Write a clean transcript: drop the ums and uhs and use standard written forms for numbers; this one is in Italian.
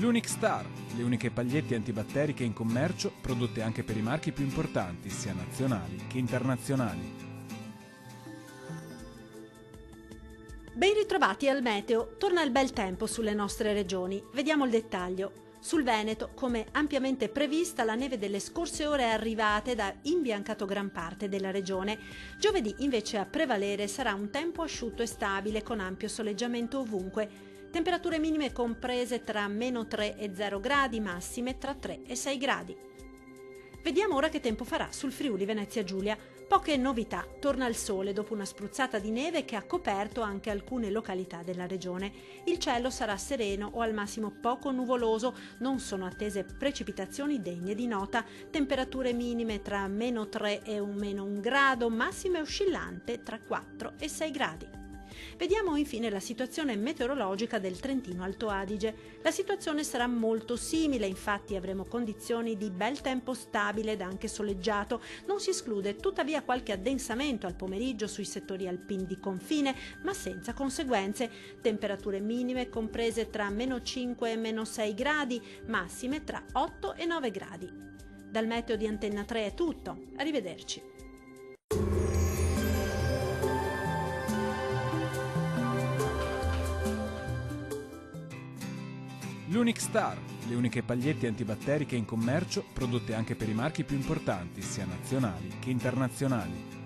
L'Unic Star, le uniche pagliette antibatteriche in commercio, prodotte anche per i marchi più importanti, sia nazionali che internazionali. Ben ritrovati al Meteo, torna il bel tempo sulle nostre regioni. Vediamo il dettaglio. Sul Veneto, come ampiamente prevista, la neve delle scorse ore è arrivata ed ha imbiancato gran parte della regione. Giovedì invece a prevalere sarà un tempo asciutto e stabile con ampio soleggiamento ovunque. Temperature minime comprese tra -3 e 0 gradi, massime tra 3 e 6 gradi. Vediamo ora che tempo farà sul Friuli Venezia Giulia. Poche novità, torna il sole dopo una spruzzata di neve che ha coperto anche alcune località della regione. Il cielo sarà sereno o al massimo poco nuvoloso, non sono attese precipitazioni degne di nota, temperature minime tra -3 e -1 grado, massime oscillante tra 4 e 6 gradi. Vediamo infine la situazione meteorologica del Trentino Alto Adige. La situazione sarà molto simile, infatti avremo condizioni di bel tempo stabile ed anche soleggiato. Non si esclude tuttavia qualche addensamento al pomeriggio sui settori alpini di confine, ma senza conseguenze. Temperature minime comprese tra -5 e -6 gradi, massime tra 8 e 9 gradi. Dal meteo di Antenna 3 è tutto. Arrivederci. L'Unic Star, le uniche pagliette antibatteriche in commercio, prodotte anche per i marchi più importanti, sia nazionali che internazionali.